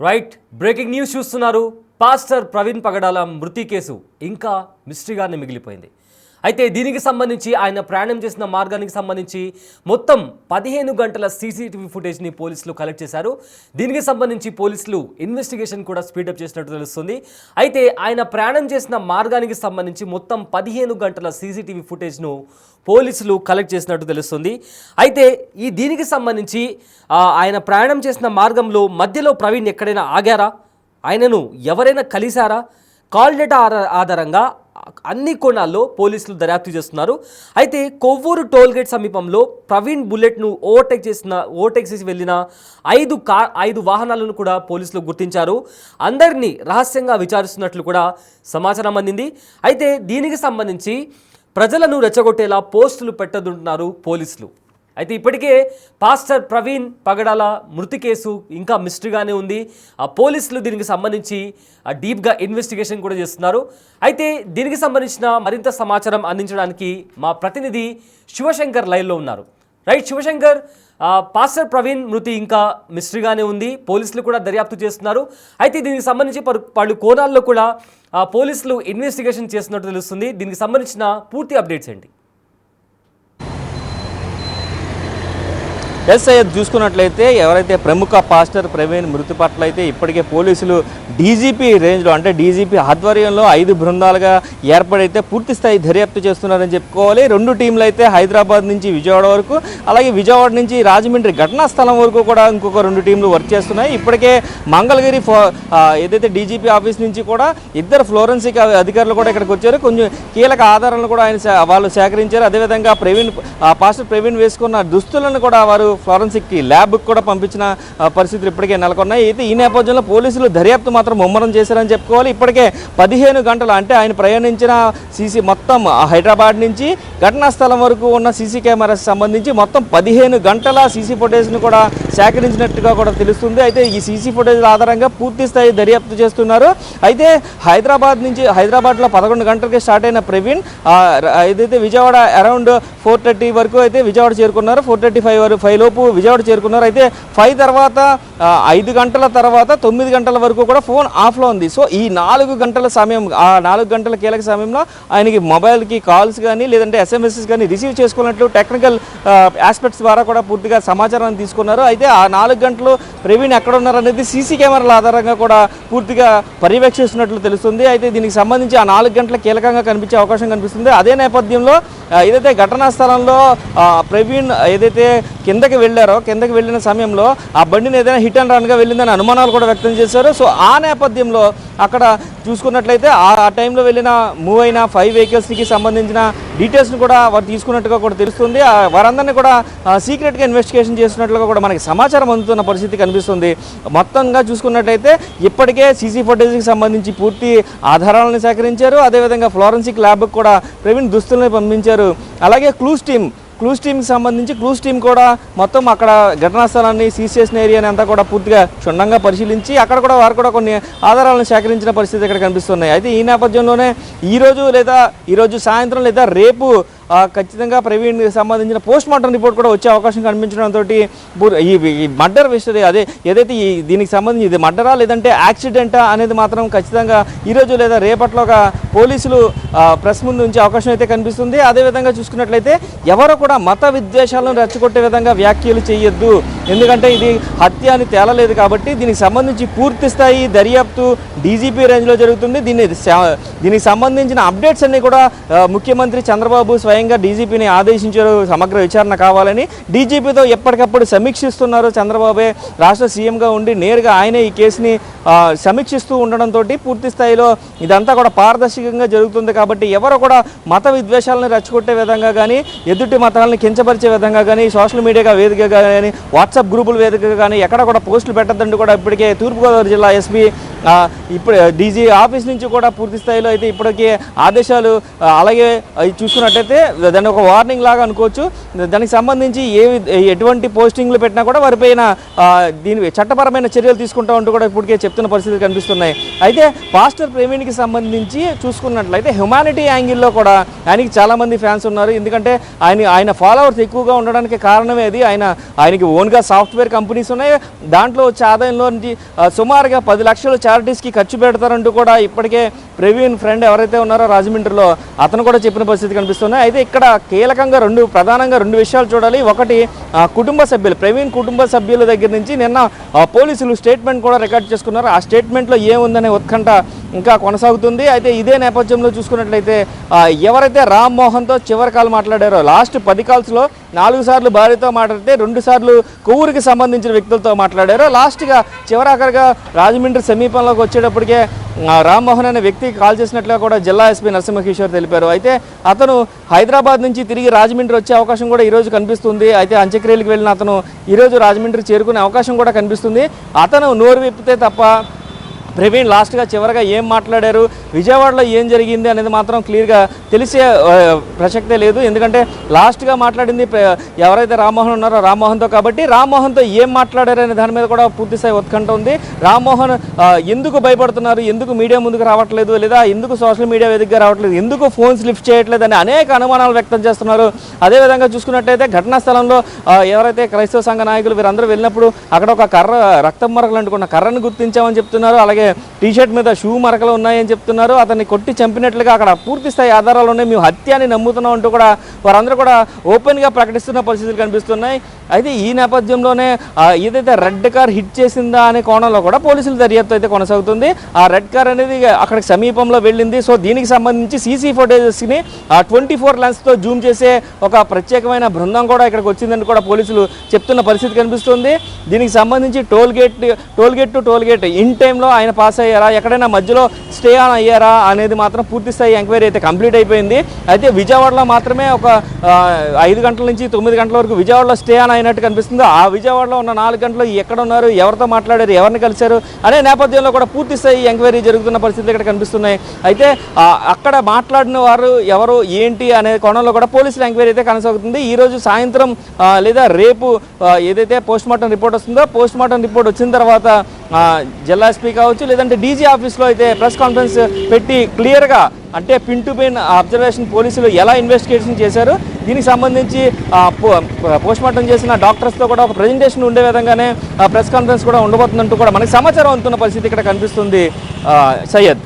Right breaking news చూస్తున్నారు. Pastor Praveen పగడాల మృతి case ఇంకా మిస్టరీగానే మిగిలిపోయింది. అయితే దీనికి సంబంధించి ఆయన ప్రయాణం చేసిన మార్గానికి సంబంధించి మొత్తం 15 గంటల సీసీటీవీ ఫుటేజ్ని పోలీసులు కలెక్ట్ చేశారు. దీనికి సంబంధించి పోలీసులు ఇన్వెస్టిగేషన్ కూడా స్పీడప్ చేసినట్టు తెలుస్తుంది. అయితే ఆయన ప్రయాణం చేసిన మార్గానికి సంబంధించి మొత్తం 15 గంటల సీసీటీవీ ఫుటేజ్ను పోలీసులు కలెక్ట్ చేసినట్టు తెలుస్తుంది. అయితే దీనికి సంబంధించి ఆయన ప్రయాణం చేసిన మార్గంలో మధ్యలో ప్రవీణ్ ఎక్కడైనా ఆగారా, ఆయనను ఎవరైనా కలిశారా, కాల్ డేటా ఆధారంగా అన్ని కోణాల్లో పోలీసులు దర్యాప్తు చేస్తున్నారు. అయితే కొవ్వూరు టోల్గేట్ సమీపంలో ప్రవీణ్ బుల్లెట్ను ఓవర్టేక్ చేసి వెళ్ళిన 5 వాహనాలను కూడా పోలీసులు గుర్తించారు. అందరినీ రహస్యంగా విచారిస్తున్నట్లు కూడా సమాచారం అందింది. అయితే దీనికి సంబంధించి ప్రజలను రెచ్చగొట్టేలా పోస్టులు పెట్టదుంటున్నారు పోలీసులు. అయితే ఇప్పటికే పాస్టర్ ప్రవీణ్ పగడాల మృతి కేసు ఇంకా మిస్టరీగానే ఉంది. పోలీసులు దీనికి సంబంధించి డీప్గా ఇన్వెస్టిగేషన్ కూడా చేస్తున్నారు. అయితే దీనికి సంబంధించిన మరింత సమాచారం అందించడానికి మా ప్రతినిధి శివశంకర్ లైవ్లో ఉన్నారు. రైట్ శివశంకర్, పాస్టర్ ప్రవీణ్ మృతి ఇంకా మిస్టరీగానే ఉంది, పోలీసులు కూడా దర్యాప్తు చేస్తున్నారు. అయితే దీనికి సంబంధించి పలు కోణాల్లో కూడా పోలీసులు ఇన్వెస్టిగేషన్ చేస్తున్నట్టు తెలుస్తుంది. దీనికి సంబంధించిన పూర్తి అప్డేట్స్ ఏంటి? సయ్యద్ చూసుకున్నట్లయితే ఎవరైతే ప్రముఖ పాస్టర్ ప్రవీణ్ మృతి పట్ల అయితే ఇప్పటికే పోలీసులు డీజీపీ రేంజ్లో అంటే డీజీపీ ఆధ్వర్యంలో 5 బృందాలుగా ఏర్పడైతే పూర్తి స్థాయి దర్యాప్తు చేస్తున్నారని చెప్పుకోవాలి. 2 టీంలు అయితే హైదరాబాద్ నుంచి విజయవాడ వరకు, అలాగే విజయవాడ నుంచి రాజమండ్రి ఘటనా స్థలం వరకు కూడా ఇంకొక 2 టీంలు వర్క్ చేస్తున్నాయి. ఇప్పటికే మంగళగిరి ఏదైతే డీజీపీ ఆఫీస్ నుంచి కూడా 2 ఫ్లోరెన్సిక్ అధికారులు కూడా ఇక్కడికి వచ్చారు. కొంచెం కీలక ఆధారాలను కూడా వాళ్ళు సేకరించారు. అదేవిధంగా పాస్టర్ ప్రవీణ్ వేసుకున్న దుస్తులను కూడా వారు ఫోరెన్సిక్ ల్యాబ్కి కూడా పంపించిన పరిస్థితులు ఇప్పటికే నెలకొన్నాయి. అయితే ఈ నేపథ్యంలో పోలీసులు దర్యాప్తు మాత్రం ముమ్మరం చేశారని చెప్పుకోవాలి. ఇప్పటికే 15 గంటలు అంటే ఆయన ప్రయాణించిన మొత్తం హైదరాబాద్ నుంచి ఘటనా స్థలం వరకు ఉన్న సీసీ కెమెరాస్ సంబంధించి మొత్తం 15 గంటల సీసీ ఫుటేజ్ను కూడా సేకరించినట్టుగా కూడా తెలుస్తుంది. అయితే ఈ సీసీ ఫుటేజ్ ఆధారంగా పూర్తి స్థాయి దర్యాప్తు చేస్తున్నారు. అయితే హైదరాబాద్లో 11 గంటలకి స్టార్ట్ అయిన ప్రవీణ్ ఏదైతే విజయవాడ అరౌండ్ 4:30 వరకు అయితే విజయవాడ చేరుకున్నారు. 4:35 లోపు విజయవాడ చేరుకున్నారు. అయితే 5 తర్వాత 5 గంటల తర్వాత 9 గంటల వరకు కూడా ఫోన్ ఆఫ్లో ఉంది. సో ఈ 4 గంటల సమయం, ఆ 4 గంటల కీలక సమయంలో ఆయనకి మొబైల్కి కాల్స్ కానీ లేదంటే ఎస్ఎంఎస్ఎస్ కానీ రిసీవ్ చేసుకున్నట్లు టెక్నికల్ ఆస్పెక్ట్స్ ద్వారా కూడా పూర్తిగా సమాచారాన్ని తీసుకున్నారు. అయితే ఆ 4 గంటలు ప్రవీణ్ ఎక్కడ ఉన్నారు అనేది సీసీ కెమెరాల ఆధారంగా కూడా పూర్తిగా పర్యవేక్షిస్తున్నట్లు తెలుస్తుంది. అయితే దీనికి సంబంధించి ఆ 4 గంటల కీలకంగా కనిపించే అవకాశం కనిపిస్తుంది. అదే నేపథ్యంలో ఏదైతే ఘటనా స్థలంలో ప్రవీణ్ ఏదైతే కిందకి వెళ్ళిన సమయంలో ఆ బండిని ఏదైనా హిట్ అండ్ రన్గా వెళ్ళిందని అనుమానాలు కూడా వ్యక్తం చేశారు. సో ఆ నేపథ్యంలో అక్కడ చూసుకున్నట్లయితే ఆ టైంలో మూవ్ అయిన 5 వెహికల్స్కి సంబంధించిన డీటెయిల్స్ని కూడా వారు తీసుకున్నట్టుగా కూడా తెలుస్తుంది. వారందరినీ కూడా సీక్రెట్గా ఇన్వెస్టిగేషన్ చేస్తున్నట్లుగా కూడా మనకి సమాచారం అందుతున్న పరిస్థితి కనిపిస్తుంది. మొత్తంగా చూసుకున్నట్లయితే ఇప్పటికే సీసీ ఫుటేజ్కి సంబంధించి పూర్తి ఆధారాలను సేకరించారు. అదేవిధంగా ఫ్లోరెన్సిక్ ల్యాబ్కి కూడా ప్రవీణ్ దుస్తుల్ని పంపించారు. అలాగే క్లూస్ టీమ్కి సంబంధించి క్లూస్ టీమ్ కూడా మొత్తం అక్కడ ఘటనా స్థలాన్ని సీజ్ చేసిన ఏరియాని అంతా కూడా పూర్తిగా క్షుణ్ణంగా పరిశీలించి అక్కడ కూడా వారు కూడా కొన్ని ఆధారాలను సేకరించిన పరిస్థితి ఇక్కడ కనిపిస్తున్నాయి. అయితే ఈ నేపథ్యంలోనే ఈరోజు సాయంత్రం లేదా రేపు ఖచ్చితంగా ప్రవీణ్కి సంబంధించిన పోస్ట్ మార్టం రిపోర్ట్ కూడా వచ్చే అవకాశం కనిపించడంతో ఈ మర్డర్ విషయం ఏదైతే దీనికి సంబంధించి ఇది మర్డరా లేదంటే యాక్సిడెంటా అనేది మాత్రం ఖచ్చితంగా ఈరోజు లేదా రేపట్లోగా పోలీసులు ప్రెస్ ముందు ఉంచే అవకాశం అయితే కనిపిస్తుంది. అదేవిధంగా చూసుకున్నట్లయితే ఎవరు కూడా మత విద్వేషాలను రెచ్చగొట్టే విధంగా వ్యాఖ్యలు చేయొద్దు, ఎందుకంటే ఇది హత్య అని తేలలేదు కాబట్టి దీనికి సంబంధించి పూర్తి స్థాయి దర్యాప్తు డీజీపీ రేంజ్లో జరుగుతుంది. దీనికి సంబంధించిన అప్డేట్స్ అన్నీ కూడా ముఖ్యమంత్రి చంద్రబాబు స్వయంగా డీజీపీని ఆదేశించారు. సమగ్ర విచారణ కావాలని డీజీపీతో ఎప్పటికప్పుడు సమీక్షిస్తున్నారు. చంద్రబాబే రాష్ట్ర సీఎంగా ఉండి నేరుగా ఆయనే ఈ కేసుని సమీక్షిస్తూ ఉండడంతో పూర్తి స్థాయిలో ఇదంతా కూడా పారదర్శకంగా జరుగుతుంది. కాబట్టి ఎవరు కూడా మత విద్వేషాలను రెచ్చగొట్టే విధంగా కానీ ఎదుటి మతాలను కించపరిచే విధంగా కానీ సోషల్ మీడియా వేదికగా కానీ వాట్సాప్ గ్రూపుల వేదికగా కానీ ఎక్కడ కూడా పోస్టులు పెట్టద్దంటూ కూడా ఇప్పటికే తూర్పుగోదావరి జిల్లా ఎస్పీ ఇప్పుడు డీజీ ఆఫీస్ నుంచి కూడా పూర్తి స్థాయిలో అయితే ఇప్పటికే ఆదేశాలు, అలాగే చూసుకున్నట్టయితే దాన్ని ఒక వార్నింగ్ లాగా అనుకోవచ్చు. దానికి సంబంధించి ఎటువంటి పోస్టింగ్లు పెట్టినా కూడా వారిపైన దీని చట్టపరమైన చర్యలు తీసుకుంటా ఉంటూ కూడా ఇప్పటికే చెప్తున్న పరిస్థితులు కనిపిస్తున్నాయి. అయితే పాస్టర్ ప్రవీణ్కి సంబంధించి చూసుకున్నట్లయితే హ్యుమానిటీ యాంగిల్లో కూడా ఆయనకి చాలామంది ఫ్యాన్స్ ఉన్నారు. ఎందుకంటే ఆయన ఫాలోవర్స్ ఎక్కువగా ఉండడానికి కారణమే అది. ఆయనకి ఓన్గా సాఫ్ట్వేర్ కంపెనీస్ ఉన్నాయి, దాంట్లో వచ్చే ఆదాయంలో నుంచి సుమారుగా 10 లక్షలు చారిటీస్కి ఖర్చు పెడతారంటూ కూడా ఇప్పటికే ప్రవీణ్ ఫ్రెండ్ ఎవరైతే ఉన్నారో రాజమండ్రిలో అతను కూడా చెప్పిన పరిస్థితి కనిపిస్తున్నాయి. అయితే ఇక్కడ కీలకంగా ప్రధానంగా రెండు విషయాలు చూడాలి. ఒకటి కుటుంబ సభ్యులు, ప్రవీణ్ కుటుంబ సభ్యుల దగ్గర నుంచి నిన్న పోలీసులు స్టేట్మెంట్ కూడా రికార్డ్ చేసుకున్నారు. ఆ స్టేట్మెంట్లో ఏముందనే ఉత్కంఠ ఇంకా కొనసాగుతుంది. అయితే ఇదే నేపథ్యంలో చూసుకున్నట్లయితే ఎవరైతే రామ్మోహన్తో చివరి కాల్ మాట్లాడారో, లాస్ట్ 10 కాల్స్లో 4 సార్లు భార్యతో మాట్లాడితే 2 సార్లు కొవ్వూరికి సంబంధించిన వ్యక్తులతో మాట్లాడారు. లాస్ట్గా చివరాఖరిగా రాజమండ్రి సమీపంలోకి వచ్చేటప్పటికే రామ్మోహన్ అనే వ్యక్తికి కాల్ చేసినట్లుగా కూడా జిల్లా ఎస్పీ నరసింహకిషోర్ తెలిపారు. అయితే అతను హైదరాబాద్ నుంచి తిరిగి రాజమండ్రి వచ్చే అవకాశం కూడా ఈరోజు కనిపిస్తుంది. అయితే అంత్యక్రియలకు వెళ్ళిన అతను ఈరోజు రాజమండ్రి చేరుకునే అవకాశం కూడా కనిపిస్తుంది. అతను నోరు విప్పితే తప్ప ప్రవీణ్ లాస్ట్గా చివరిగా ఏం మాట్లాడారు, విజయవాడలో ఏం జరిగింది అనేది మాత్రం క్లియర్గా తెలిసే ప్రసక్తే లేదు. ఎందుకంటే లాస్ట్గా మాట్లాడింది ఎవరైతే రామ్మోహన్ ఉన్నారో రామ్మోహన్తో, కాబట్టి రామ్మోహన్తో ఏం మాట్లాడారు అనే దాని మీద కూడా పూర్తిస్థాయి ఉత్కంఠ ఉంది. రామ్మోహన్ ఎందుకు భయపడుతున్నారు, ఎందుకు మీడియా ముందుకు రావట్లేదు, లేదా ఎందుకు సోషల్ మీడియా వేదికగా రావట్లేదు, ఎందుకు ఫోన్స్ లిఫ్ట్ చేయట్లేదు అని అనేక అనుమానాలు వ్యక్తం చేస్తున్నారు. అదేవిధంగా చూసుకున్నట్టయితే ఘటనా స్థలంలో ఎవరైతే క్రైస్తవ సంఘ నాయకులు వీరందరూ వెళ్ళినప్పుడు అక్కడ ఒక రక్తం మరకలు అంటుకున్న కర్రను గుర్తించామని చెప్తున్నారు. అలాగే టీషర్ట్ మీద షూ మరకలు ఉన్నాయని చెప్తున్నారు. అతన్ని కొట్టి చంపినట్లుగా అక్కడ పూర్తి స్థాయి ఆధారాలు ఉన్నాయి, మేము హత్య అని నమ్ముతున్నాం అంటూ కూడా వారందరూ కూడా ఓపెన్గా ప్రకటిస్తున్న పరిస్థితులు కనిపిస్తున్నాయి. అయితే ఈ నేపథ్యంలోనే ఏదైతే రెడ్ కార్ హిట్ చేసిందా అనే కోణంలో కూడా పోలీసుల దర్యాప్తు అయితే కొనసాగుతుంది. ఆ రెడ్ కార్ అనేది అక్కడికి సమీపంలో వెళ్ళింది. సో దీనికి సంబంధించి సీసీ ఫుటేజెస్ని 24 లెన్స్తో జూమ్ చేసే ఒక ప్రత్యేకమైన బృందం కూడా ఇక్కడికి వచ్చిందని కూడా పోలీసులు చెప్తున్న పరిస్థితి కనిపిస్తుంది. దీనికి సంబంధించి toll gate to toll gate in టైంలో ఆయన పాస్ అయ్యారా, ఎక్కడైనా మధ్యలో స్టే ఆన్ అయ్యారా అనేది మాత్రం పూర్తి స్థాయి ఎంక్వైరీ అయితే కంప్లీట్ అయిపోయింది. అయితే విజయవాడలో మాత్రమే ఒక 5 గంటల నుంచి 9 గంటల వరకు విజయవాడలో స్టే ఆన్ అయినట్టు కనిపిస్తుంది. ఆ విజయవాడలో ఉన్న 4 గంటలు ఎక్కడ ఉన్నారు, ఎవరితో మాట్లాడారు, ఎవరిని కలిశారు అనే నేపథ్యంలో కూడా పూర్తి స్థాయి ఎంక్వైరీ జరుగుతున్న పరిస్థితులు ఇక్కడ కనిపిస్తున్నాయి. అయితే అక్కడ మాట్లాడిన వారు ఎవరు ఏంటి అనే కోణంలో కూడా పోలీసుల ఎంక్వైరీ అయితే కొనసాగుతుంది. ఈరోజు సాయంత్రం లేదా రేపు ఏదైతే పోస్ట్మార్టం రిపోర్ట్ వస్తుందో, పోస్ట్మార్టం రిపోర్ట్ వచ్చిన తర్వాత జిల్లా ఎస్పీ కావచ్చు లేదంటే డీజీ ఆఫీస్లో అయితే ప్రెస్ కాన్ఫరెన్స్ పెట్టి క్లియర్గా అంటే పిన్ టు పిన్ అబ్జర్వేషన్ పోలీసులు ఎలా ఇన్వెస్టిగేషన్ చేశారు, దీనికి సంబంధించి పోస్ట్మార్టం చేసిన డాక్టర్స్తో కూడా ఒక ప్రజెంటేషన్ ఉండే విధంగానే ప్రెస్ కాన్ఫరెన్స్ కూడా ఉండబోతుందంటూ కూడా మనకి సమాచారం అందుతున్న పరిస్థితి ఇక్కడ కనిపిస్తుంది. సయ్యద్.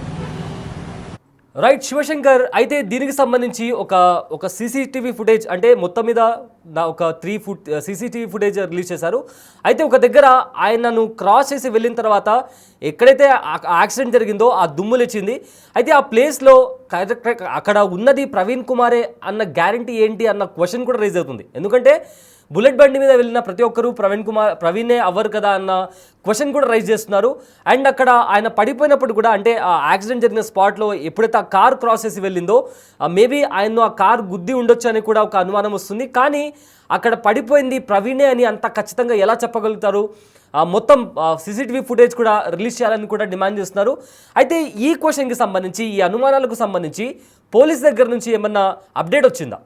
రైట్ శివశంకర్, అయితే దీనికి సంబంధించి ఒక సీసీటీవీ ఫుటేజ్, అంటే మొత్తం మీద ఒక 3 సీసీటీవీ ఫుటేజ్ రిలీజ్ చేశారు. అయితే ఒక దగ్గర ఆయనను క్రాస్ చేసి వెళ్ళిన తర్వాత ఎక్కడైతే యాక్సిడెంట్ జరిగిందో ఆ దుమ్ము లేచింది. అయితే ఆ ప్లేస్లో అక్కడ ఉన్నది ప్రవీణ్ కుమారే అన్న గ్యారంటీ ఏంటి అన్న క్వశ్చన్ కూడా రైజ్ అవుతుంది. ఎందుకంటే బుల్లెట్ బండి మీద వెళ్ళిన ప్రతి ఒక్కరూ ప్రవీణే అవ్వరు కదా అన్న క్వశ్చన్ కూడా రైజ్ చేస్తున్నారు. అండ్ అక్కడ ఆయన పడిపోయినప్పుడు కూడా, అంటే ఆ యాక్సిడెంట్ జరిగిన స్పాట్లో ఎప్పుడైతే ఆ కార్ క్రాస్ చేసి వెళ్ళిందో మేబీ ఆయన ఆ కార్ గుద్ది ఉండొచ్చు అని కూడా ఒక అనుమానం వస్తుంది. కానీ అక్కడ పడిపోయింది ప్రవీణే అని అంత ఖచ్చితంగా ఎలా చెప్పగలుగుతారు? మొత్తం సీసీటీవీ ఫుటేజ్ కూడా రిలీజ్ చేయాలని కూడా డిమాండ్ చేస్తున్నారు. అయితే ఈ క్వశ్చన్కి సంబంధించి, ఈ అనుమానాలకు సంబంధించి పోలీస్ దగ్గర నుంచి ఏమన్నా అప్డేట్ వచ్చిందా?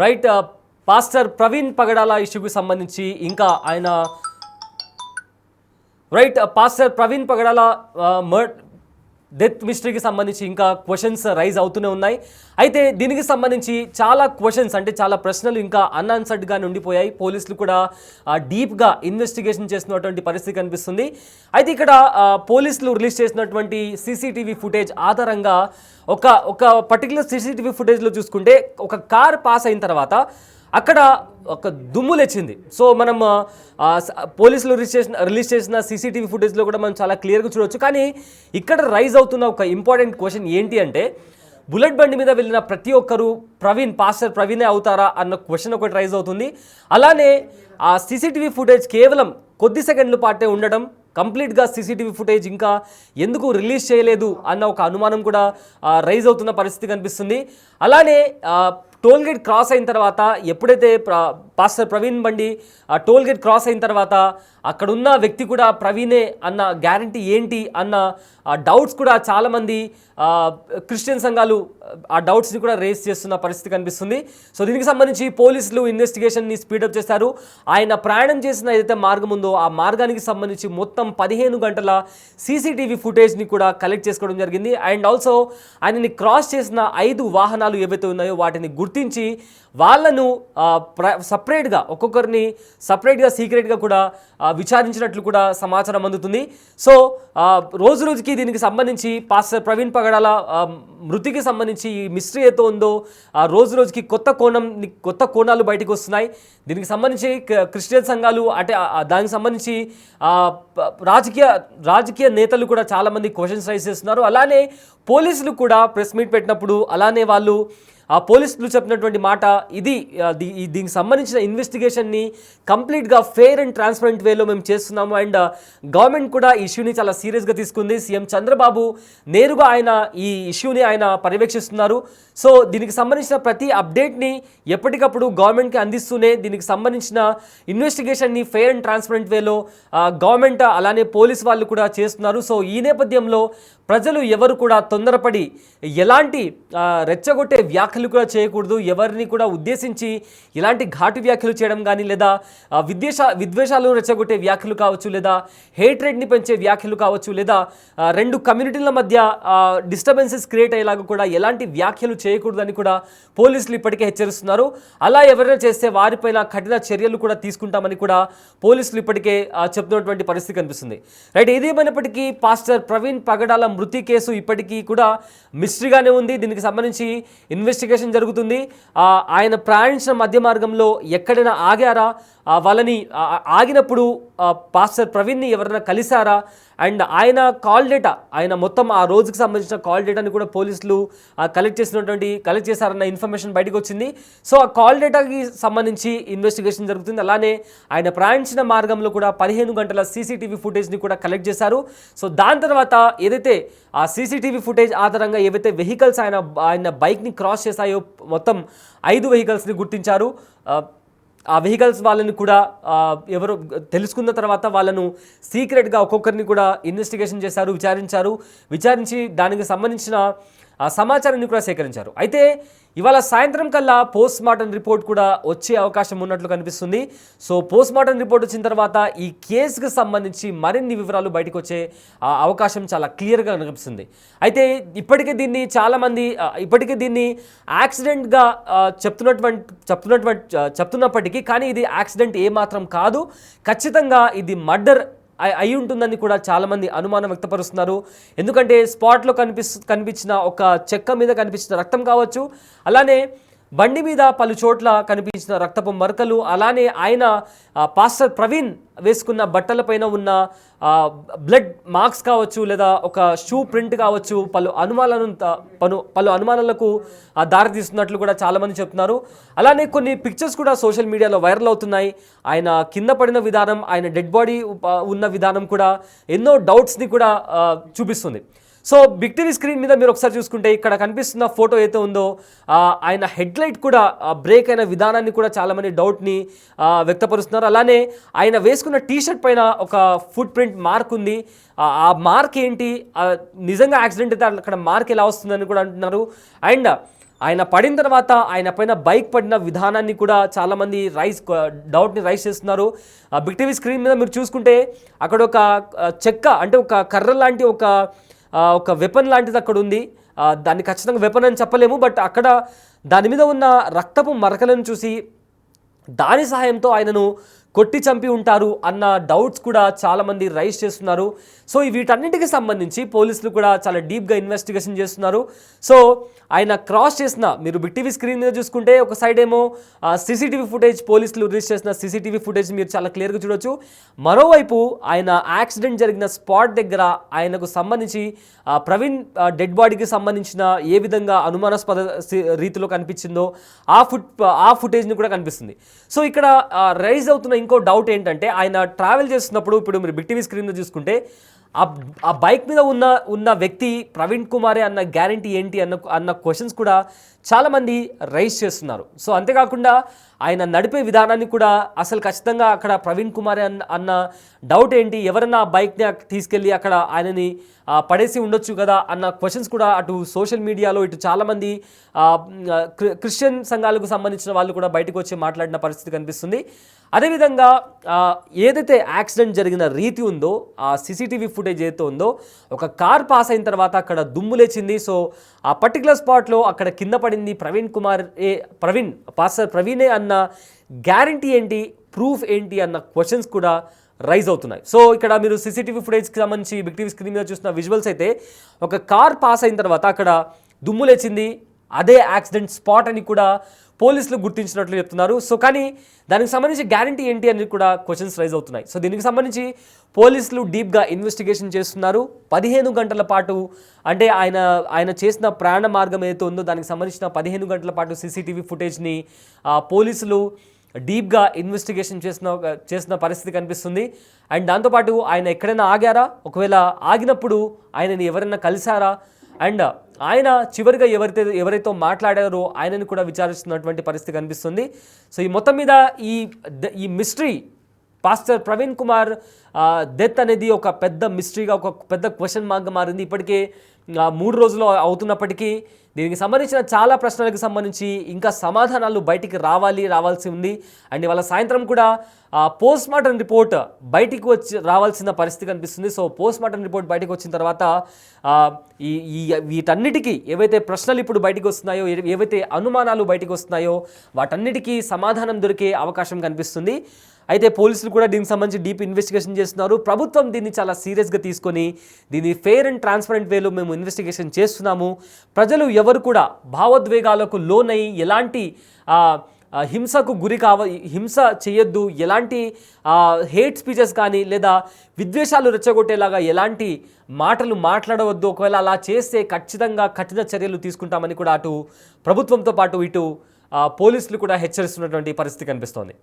రైట్, పాస్టర్ ప్రవీణ్ పగడాల ఇష్యూకి సంబంధించి ఇంకా ఆయన పాస్టర్ ప్రవీణ్ పగడాల డెత్ మిస్టరీకి సంబంధించి ఇంకా క్వశ్చన్స్ రైజ్ అవుతూనే ఉన్నాయి. అయితే దీనికి సంబంధించి చాలా క్వశ్చన్స్, అంటే చాలా ప్రశ్నలు ఇంకా అన్ఆన్సర్డ్గానే ఉండిపోయాయి. పోలీసులు కూడా డీప్గా ఇన్వెస్టిగేషన్ చేస్తున్నటువంటి పరిస్థితి కనిపిస్తుంది. అయితే ఇక్కడ పోలీసులు రిలీజ్ చేసినటువంటి సీసీటీవీ ఫుటేజ్ ఆధారంగా ఒక పర్టికులర్ సీసీటీవీ ఫుటేజ్లో చూసుకుంటే ఒక కార్ పాస్ అయిన తర్వాత అక్కడ ఒక దుమ్ము లేచింది. సో మనం పోలీసులు రిలీజ్ చేసిన సీసీటీవీ ఫుటేజ్లో కూడా మనం చాలా క్లియర్గా చూడవచ్చు. కానీ ఇక్కడ రైజ్ అవుతున్న ఒక ఇంపార్టెంట్ క్వశ్చన్ ఏంటి అంటే, బుల్లెట్ బండి మీద వెళ్ళిన ప్రతి ఒక్కరూ పాస్టర్ ప్రవీణే అవుతారా అన్న క్వశ్చన్ ఒకటి రైజ్ అవుతుంది. అలానే ఆ సీసీటీవీ ఫుటేజ్ కేవలం కొద్ది సెకండ్ల పాటే ఉండడం, కంప్లీట్గా సీసీటీవీ ఫుటేజ్ ఇంకా ఎందుకు రిలీజ్ చేయలేదు అన్న ఒక అనుమానం కూడా రైజ్ అవుతున్న పరిస్థితి కనిపిస్తుంది. అలానే టోల్ గేట్ క్రాస్ అయిన తర్వాత ఎప్పుడైతే పాస్టర్ ప్రవీణ్ బండి ఆ టోల్ గేట్ క్రాస్ అయిన తర్వాత అక్కడున్న వ్యక్తి కూడా ప్రవీణే అన్న గ్యారంటీ ఏంటి అన్న డౌట్స్ కూడా చాలామంది క్రిస్టియన్ సంఘాలు ఆ డౌట్స్ని కూడా రేస్ చేస్తున్న పరిస్థితి కనిపిస్తుంది. సో దీనికి సంబంధించి పోలీసులు ఇన్వెస్టిగేషన్ని స్పీడప్ చేశారు. ఆయన ప్రయాణం చేసిన ఏదైతే మార్గం ఉందో ఆ మార్గానికి సంబంధించి మొత్తం 15 గంటల సీసీటీవీ ఫుటేజ్ని కూడా కలెక్ట్ చేసుకోవడం జరిగింది. అండ్ ఆల్సో ఆయనని క్రాస్ చేసిన 5 వాహనాలు ఏవైతే ఉన్నాయో వాటిని గుర్తించి వాళ్ళను సపరేట్గా ఒక్కొక్కరిని సపరేట్గా సీక్రెట్గా కూడా విచారించినట్లు కూడా సమాచారం అందుతుంది. సో రోజు రోజుకి దీనికి సంబంధించి పాస్టర్ ప్రవీణ్ పగడాల మృతికి సంబంధించి ఈ మిస్టరీ ఏదో ఉందో రోజు రోజుకి కొత్త కోణాలు బయటకు వస్తున్నాయి. దీనికి సంబంధించి క్రిస్టియన్ సంఘాలు అంటే దానికి సంబంధించి రాజకీయ నేతలు కూడా చాలామంది క్వశ్చన్స్ రైజ్ చేస్తున్నారు. అలానే పోలీసులు కూడా ప్రెస్ మీట్ పెట్టినప్పుడు అలానే వాళ్ళు ఆ పోలీసులు చెప్పినటువంటి మాట దీనికి సంబంధించిన ఇన్వెస్టిగేషన్ని కంప్లీట్గా ఫెయిర్ అండ్ ట్రాన్స్పరెంట్ వేలో మేము చేస్తున్నాము. అండ్ గవర్నమెంట్ కూడా ఈ ఇష్యూని చాలా సీరియస్గా తీసుకుంది. సీఎం చంద్రబాబు నేరుగా ఈ ఇష్యూని ఆయన పర్యవేక్షిస్తున్నారు. సో దీనికి సంబంధించిన ప్రతి అప్డేట్ని ఎప్పటికప్పుడు గవర్నమెంట్కి అందిస్తూనే దీనికి సంబంధించిన ఇన్వెస్టిగేషన్ని ఫెయిర్ అండ్ ట్రాన్స్పరెంట్ వేలో గవర్నమెంట్ అలానే పోలీస్ వాళ్ళు కూడా చేస్తున్నారు. సో ఈ నేపథ్యంలో ప్రజలు ఎవరు కూడా తొందరపడి ఎలాంటి రెచ్చగొట్టే వ్యాఖ్యలు కూడా చేయకూడదు. ఎవరిని కూడా ఉద్దేశించి ఇలాంటి ఘాటు వ్యాఖ్యలు చేయడం కానీ లేదా విద్వేషాలు రెచ్చగొట్టే వ్యాఖ్యలు కావచ్చు, లేదా హేట్రెడ్ని పెంచే వ్యాఖ్యలు కావచ్చు, లేదా 2 కమ్యూనిటీల మధ్య డిస్టర్బెన్సెస్ క్రియేట్ అయ్యేలాగా కూడా ఎలాంటి వ్యాఖ్యలు చేయకూడదని కూడా పోలీసులు ఇప్పటికే హెచ్చరిస్తున్నారు. అలా ఎవరైనా చేస్తే వారిపైన కఠిన చర్యలు కూడా తీసుకుంటామని కూడా పోలీసులు ఇప్పటికే చెప్తున్నటువంటి పరిస్థితి కనిపిస్తుంది. రైట్, ఏదేమైనప్పటికీ పాస్టర్ ప్రవీణ్ పగడాల మృతి కేసు ఇప్పటికీ కూడా మిస్టరీగానే ఉంది. దీనికి సంబంధించి ఇన్వెస్టిగేషన్ జరుగుతుంది. ఆయన ప్రయాణించిన మధ్య మార్గంలో ఎక్కడైనా ఆగారా, వాళ్ళని ఆగినప్పుడు పాస్టర్ ప్రవీణ్ని ఎవరైనా కలిశారా, అండ్ ఆయన కాల్ డేటా ఆయన మొత్తం ఆ రోజుకి సంబంధించిన కాల్ డేటాని కూడా పోలీసులు కలెక్ట్ చేశారన్న ఇన్ఫర్మేషన్ బయటకు వచ్చింది. సో ఆ కాల్ డేటాకి సంబంధించి ఇన్వెస్టిగేషన్ జరుగుతుంది. అలానే ఆయన ప్రయాణించిన మార్గంలో కూడా 15 గంటల సీసీటీవీ ఫుటేజ్ని కూడా కలెక్ట్ చేశారు. సో దాని తర్వాత ఏదైతే ఆ సీసీటీవీ ఫుటేజ్ ఆధారంగా ఏవైతే వెహికల్స్ ఆయన బైక్ని క్రాస్ చేశాయో మొత్తం 5 వెహికల్స్ని గుర్తించారు. ఆ వెహికల్స్ వాళ్ళని కూడా ఎవరు తెలుసుకున్న తర్వాత వాళ్ళను సీక్రెట్గా ఒక్కొక్కరిని కూడా ఇన్వెస్టిగేషన్ చేశారు, విచారించి దానికి సంబంధించిన సమాచారాన్ని కూడా సేకరించారు. అయితే ఇవాళ సాయంత్రం కల్లా పోస్ట్ మార్టం రిపోర్ట్ కూడా వచ్చే అవకాశం ఉన్నట్లు కనిపిస్తుంది. సో పోస్ట్ మార్టం రిపోర్ట్ వచ్చిన తర్వాత ఈ కేసుకు సంబంధించి మరిన్ని వివరాలు బయటకు వచ్చే అవకాశం చాలా క్లియర్గా కనిపిస్తుంది. అయితే ఇప్పటికే దీన్ని చాలామంది యాక్సిడెంట్గా చెప్తున్నప్పటికీ కానీ ఇది యాక్సిడెంట్ ఏమాత్రం కాదు, ఖచ్చితంగా ఇది మర్డర్ అయి ఉంటుందని కూడా చాలామంది అనుమానం వ్యక్తపరుస్తున్నారు. ఎందుకంటే స్పాట్లో కనిపించిన ఒక చెక్క మీద కనిపించిన రక్తం కావచ్చు, అలానే బండి మీద పలు చోట్ల కనిపించిన రక్తపు మరకలు, అలానే ఆయన పాస్టర్ ప్రవీణ్ వేసుకున్న బట్టలపైన ఉన్న బ్లడ్ మార్క్స్ కావచ్చు, లేదా ఒక షూ ప్రింట్ కావచ్చు, పలు అనుమానాలకు దారితీస్తున్నట్లు కూడా చాలామంది చెప్తున్నారు. అలానే కొన్ని పిక్చర్స్ కూడా సోషల్ మీడియాలో వైరల్ అవుతున్నాయి. ఆయన కింద పడిన విధానం, ఆయన డెడ్ బాడీ ఉన్న విధానం కూడా ఎన్నో డౌట్స్ని కూడా చూపిస్తుంది. సో బిగ్ టీవీ స్క్రీన్ మీద మీరు ఒకసారి చూసుకుంటే ఇక్కడ కనిపిస్తున్న ఫోటో ఏదైతే ఉందో ఆయన హెడ్లైట్ కూడా బ్రేక్ అయిన విధానాన్ని కూడా చాలామంది డౌట్ని వ్యక్తపరుస్తున్నారు. అలానే ఆయన వేసుకున్న టీషర్ట్ పైన ఒక ఫుట్ ప్రింట్ మార్క్ ఉంది. ఆ మార్క్ ఏంటి, నిజంగా యాక్సిడెంట్ అయితే అక్కడ మార్క్ ఎలా వస్తుందని కూడా అంటున్నారు. అండ్ ఆయన పడిన తర్వాత ఆయన పైన బైక్ పడిన విధానాన్ని కూడా చాలామంది డౌట్ని రైజ్ చేస్తున్నారు. బిగ్ టీవీ స్క్రీన్ మీద మీరు చూసుకుంటే అక్కడ ఒక చెక్క అంటే ఒక కర్ర లాంటి ఒక వెపన్ లాంటిది అక్కడ ఉంది. దాన్ని ఖచ్చితంగా వెపన్ అని చెప్పలేము, బట్ అక్కడ దాని మీద ఉన్న రక్తపు మరకలను చూసి దాని సహాయంతో ఆయనను కొట్టి చంపి ఉంటారు అన్న డౌట్స్ కూడా చాలామంది రైజ్ చేస్తున్నారు. సో వీటన్నిటికి సంబంధించి పోలీసులు కూడా చాలా డీప్గా ఇన్వెస్టిగేషన్ చేస్తున్నారు. సో ఆయన క్రాస్ చేసిన మీరు బిగ్ టీవీ స్క్రీన్ మీద చూసుకుంటే ఒక సైడ్ ఏమో సీసీటీవీ ఫుటేజ్, పోలీసులు రిలీజ్ చేసిన సీసీటీవీ ఫుటేజ్ మీరు చాలా క్లియర్గా చూడొచ్చు. మరోవైపు ఆయన యాక్సిడెంట్ జరిగిన స్పాట్ దగ్గర ఆయనకు సంబంధించి ప్రవీణ్ డెడ్ బాడీకి సంబంధించిన ఏ విధంగా అనుమానాస్పద రీతిలో కనిపించిందో ఆ ఫుటేజ్ని కూడా కనిపిస్తుంది. సో ఇక్కడ రైజ్ అవుతున్న ఇంకో డౌట్ ఏంటంటే ఆయన ట్రావెల్ చేస్తున్నప్పుడు ఇప్పుడు మీరు బిగ్ టీవీ స్క్రీన్ మీద చూసుకుంటే ఆ బైక్ మీద ఉన్న వ్యక్తి ప్రవీణ్ కుమారే అన్న గ్యారంటీ ఏంటి అన్న క్వశ్చన్స్ కూడా చాలామంది రైజ్ చేస్తున్నారు. సో అంతేకాకుండా ఆయన నడిపే విధానాన్ని కూడా అసలు ఖచ్చితంగా అక్కడ ప్రవీణ్ కుమారే అన్న డౌట్ ఏంటి, ఎవరన్నా ఆ బైక్ని తీసుకెళ్ళి అక్కడ ఆయనని పడేసి ఉండొచ్చు కదా అన్న క్వశ్చన్స్ కూడా అటు సోషల్ మీడియాలో ఇటు చాలామంది క్రిస్టియన్ సంఘాలకు సంబంధించిన వాళ్ళు కూడా బయటకు వచ్చి మాట్లాడిన పరిస్థితి కనిపిస్తుంది. అదేవిధంగా ఏదైతే యాక్సిడెంట్ జరిగిన రీతి ఉందో, ఆ సీసీటీవీ ఫుటేజ్ ఏదైతే ఉందో, ఒక కార్ పాస్ అయిన తర్వాత అక్కడ దుమ్ము లేచింది. సో ఆ పర్టికులర్ స్పాట్లో అక్కడ కింద పడింది పాస్టర్ ప్రవీణే అన్న గ్యారంటీ ఏంటి, ప్రూఫ్ ఏంటి అన్న క్వశ్చన్స్ కూడా రైజ్ అవుతున్నాయి. సో ఇక్కడ మీరు సీసీటీవీ ఫుటేజ్కి సంబంధించి బిగ్ టీవీ స్క్రీన్ మీద చూసిన విజువల్స్ అయితే ఒక కార్ పాస్ అయిన తర్వాత అక్కడ దుమ్ము లేచింది, అదే యాక్సిడెంట్ స్పాట్ అని కూడా పోలీసులు గుర్తించినట్లు చెప్తున్నారు. సో కానీ దానికి సంబంధించి గ్యారంటీ ఏంటి అని కూడా క్వశ్చన్స్ రైజ్ అవుతున్నాయి. సో దీనికి సంబంధించి పోలీసులు డీప్గా ఇన్వెస్టిగేషన్ చేస్తున్నారు. 15 గంటల పాటు అంటే ఆయన చేసిన ప్రయాణ మార్గం ఏదైతే ఉందో దానికి సంబంధించిన 15 గంటల పాటు సీసీటీవీ ఫుటేజ్ని పోలీసులు డీప్గా ఇన్వెస్టిగేషన్ చేసిన పరిస్థితి కనిపిస్తుంది. అండ్ దాంతోపాటు ఆయన ఎక్కడైనా ఆగారా, ఒకవేళ ఆగినప్పుడు ఆయనని ఎవరైనా కలిశారా, అండ్ ఆయన చివరిగా ఎవరైతే మాట్లాడారో ఆయనని కూడా విచారిస్తున్నటువంటి పరిస్థితి కనిపిస్తుంది. సో ఈ మొత్తం మీద ఈ mystery pastor Praveen Kumar death అనేది ఒక పెద్ద మిస్టరీగా, ఒక పెద్ద క్వశ్చన్ మార్క్గా మారింది. ఇప్పటికే 3 రోజులు అవుతున్నప్పటికీ దీనికి సంబంధించిన చాలా ప్రశ్నలకు సంబంధించి ఇంకా సమాధానాలు బయటికి రావాల్సి ఉంది. అండ్ ఇవాళ సాయంత్రం కూడా పోస్ట్ మార్టం రిపోర్ట్ బయటికి రావాల్సిన పరిస్థితి కనిపిస్తుంది. సో పోస్ట్ మార్టం రిపోర్ట్ బయటకు వచ్చిన తర్వాత వీటన్నిటికీ ఏవైతే ప్రశ్నలు ఇప్పుడు బయటకు వస్తున్నాయో, ఏవైతే అనుమానాలు బయటకు వస్తున్నాయో వాటన్నిటికీ సమాధానం దొరికే అవకాశం కనిపిస్తుంది. అయితే పోలీసులు కూడా దీనికి సంబంధించి డీప్ ఇన్వెస్టిగేషన్ చేస్తున్నారు. ప్రభుత్వం దీన్ని చాలా సీరియస్గా తీసుకొని దీన్ని ఫెయిర్ అండ్ ట్రాన్స్పరెంట్ వేలో మేము ఇన్వెస్టిగేషన్ చేస్తున్నాము, ప్రజలు ఎవరు కూడా భావోద్వేగాలకు లోనై ఎలాంటి హింసకు హింస చేయొద్దు, ఎలాంటి హేట్ స్పీచెస్ కానీ లేదా విద్వేషాలు రెచ్చగొట్టేలాగా ఎలాంటి మాటలు మాట్లాడవద్దు, ఒకవేళ అలా చేస్తే ఖచ్చితంగా కఠిన చర్యలు తీసుకుంటామని కూడా అటు ప్రభుత్వంతో పాటు ఇటు పోలీసులు కూడా హెచ్చరిస్తున్నటువంటి పరిస్థితి కనిపిస్తోంది.